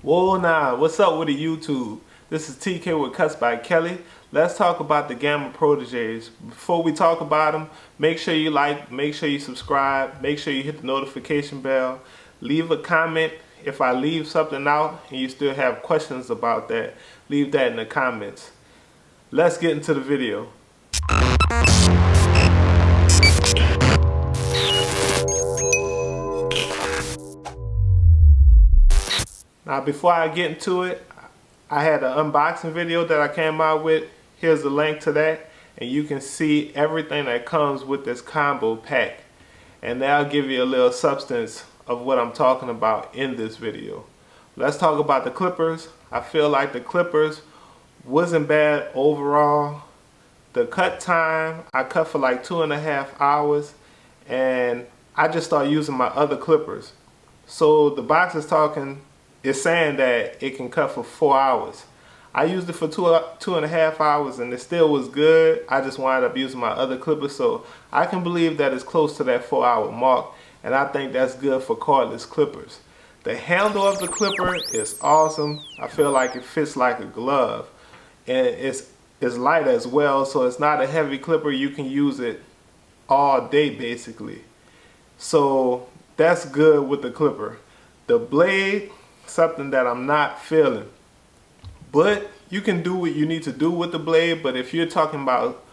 Whoa now, what's up with the YouTube? This is TK with Cuts by Kelly. Let's talk about the Gamma Protegés. Before we talk about them, make sure you like, make sure you subscribe, make sure you hit the notification bell. Leave a comment. If I leave something out and you still have questions about that, leave that in the comments. Let's get into the video. Now before I get into it, I had an unboxing video that I came out with. Here's the link to that, and you can see everything that comes with this combo pack. And that'll give you a little substance of what I'm talking about in this video. Let's talk about the clippers. I feel like the clippers wasn't bad overall. The cut time, I cut for like 2.5 hours, and I just started using my other clippers. So the box is saying that it can cut for 4 hours. I used it for 2.5 hours and it still was good. I just wound up using my other clippers, so I can believe that it's close to that 4-hour mark, and I think that's good for cordless clippers. The handle of the clipper is awesome. I feel like it fits like a glove, and it's light as well, so it's not a heavy clipper. You can use it all day basically, so that's good with the clipper. The blade, something that I'm not feeling, but you can do what you need to do with the blade. But if you're talking about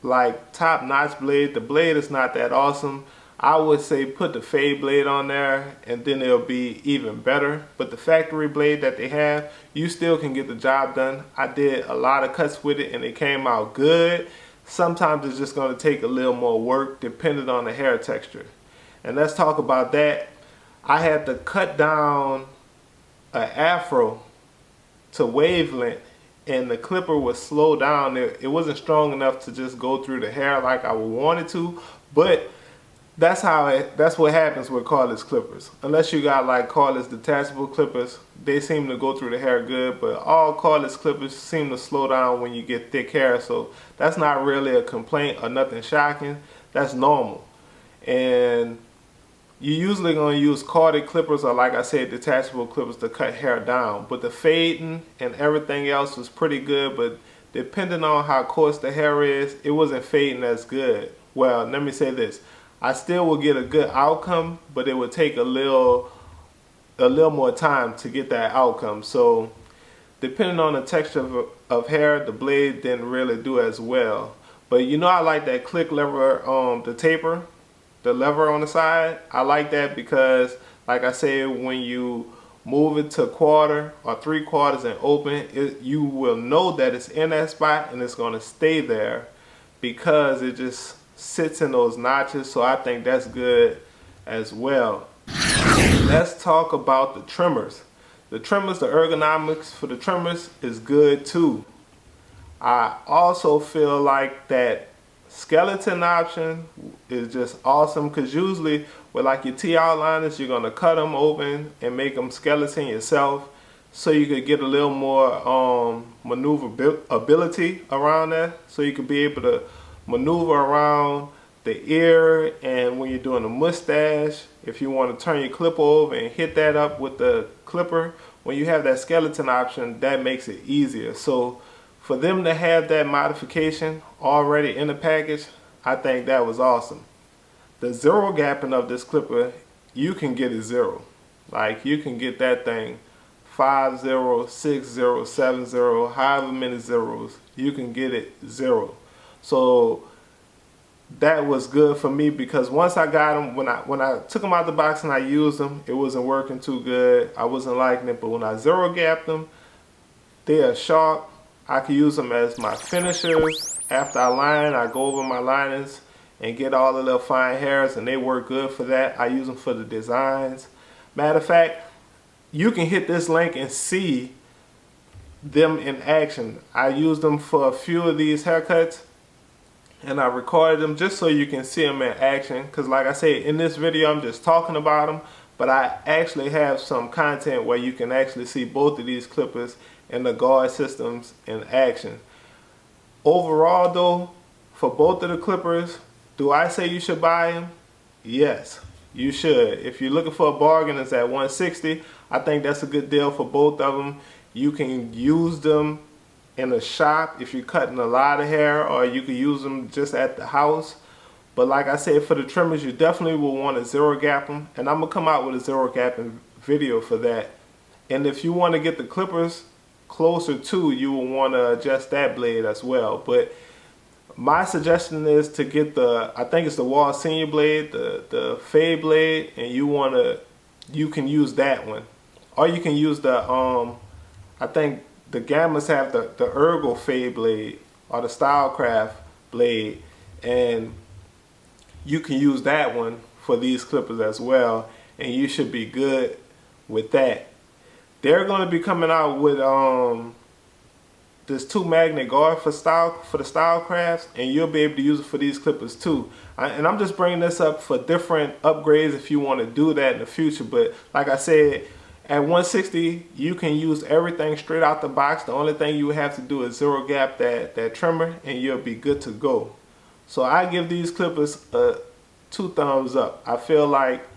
like top-notch blade, the blade is not that awesome. I would say put the fade blade on there and then it'll be even better. But the factory blade that they have, you still can get the job done. I did a lot of cuts with it and it came out good. Sometimes it's just going to take a little more work depending on the hair texture. And let's talk about that. I had to cut down an afro to wavelength, and the clipper was slow down. It wasn't strong enough to just go through the hair like I would want it to, but that's what happens with cordless clippers. Unless you got like cordless detachable clippers, they seem to go through the hair good, but all cordless clippers seem to slow down when you get thick hair, so that's not really a complaint or nothing shocking. That's normal. And you're usually going to use corded clippers or, like I said, detachable clippers to cut hair down. But the fading and everything else was pretty good, but depending on how coarse the hair is, it wasn't fading as good. Well, let me say this. I still will get a good outcome, but it would take a little more time to get that outcome. So depending on the texture of hair, the blade didn't really do as well. But you know, I like that click lever, the taper. The lever on the side, I like that because, like I said, when you move it to 1/4 or 3/4 and open it, you will know that it's in that spot and it's going to stay there because it just sits in those notches. So I think that's good as well. Let's talk about the trimmers. The ergonomics for the trimmers is good too. I also feel like that skeleton option is just awesome, because usually with like your T-outliners, you're going to cut them open and make them skeleton yourself, so you could get a little more maneuverability around that, so you could be able to maneuver around the ear. And when you're doing a mustache, if you want to turn your clip over and hit that up with the clipper, when you have that skeleton option, that makes it easier. So for them to have that modification already in the package, I think that was awesome. The zero gapping of this clipper, you can get it zero. Like, you can get that thing 5 0, 6 0, 7 0, however many zeros, you can get it zero. So that was good for me, because once I got them, when I took them out the box and I used them, it wasn't working too good. I wasn't liking it, but when I zero gapped them, they are sharp. I can use them as my finishers. After I line, I go over my liners and get all the little fine hairs, and they work good for that. I use them for the designs. Matter of fact, you can hit this link and see them in action. I used them for a few of these haircuts, and I recorded them just so you can see them in action, because like I said, in this video I'm just talking about them, but I actually have some content where you can actually see both of these clippers and the guard systems in action. Overall though, for both of the clippers, do I say you should buy them? Yes. you should. If you're looking for a bargain, it's at $160. I think that's a good deal for both of them. You can use them in a shop if you're cutting a lot of hair, or you can use them just at the house. But like I said, for the trimmers, you definitely will want to zero gap them, and I'm gonna come out with a zero gapping video for that. And if you want to get the clippers closer to, you will want to adjust that blade as well. But my suggestion is to get the, I think it's the Wall Senior blade, the fade blade, and you can use that one, or you can use the I think the Gammas have the Ergo fade blade or the Stylecraft blade, and you can use that one for these clippers as well, and you should be good with that. They're going to be coming out with this 2 magnet guard for the Stylecrafts, and you'll be able to use it for these clippers too. And I'm just bringing this up for different upgrades if you want to do that in the future. But like I said, at $160, you can use everything straight out the box. The only thing you have to do is zero gap that trimmer, and you'll be good to go. So I give these clippers 2 thumbs up. I feel like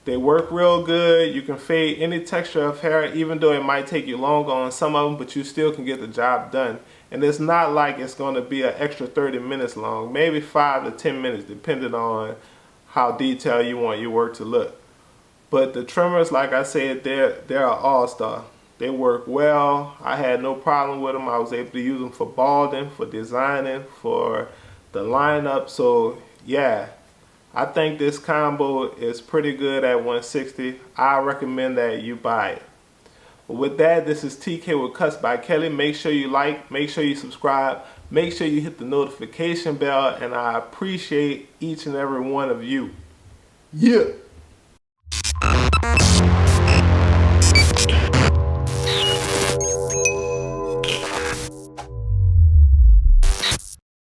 they work real good. You can fade any texture of hair, even though it might take you longer on some of them, but you still can get the job done. And it's not like it's going to be an extra 30 minutes long, maybe 5 to 10 minutes, depending on how detailed you want your work to look. But the trimmers, like I said, they're an all-star. They work well. I had no problem with them. I was able to use them for balding, for designing, for the lineup. So yeah, I think this combo is pretty good at $160. I recommend that you buy it. With that, this is TK with Cuts by Kelly. Make sure you like, make sure you subscribe, make sure you hit the notification bell, and I appreciate each and every one of you. Yeah.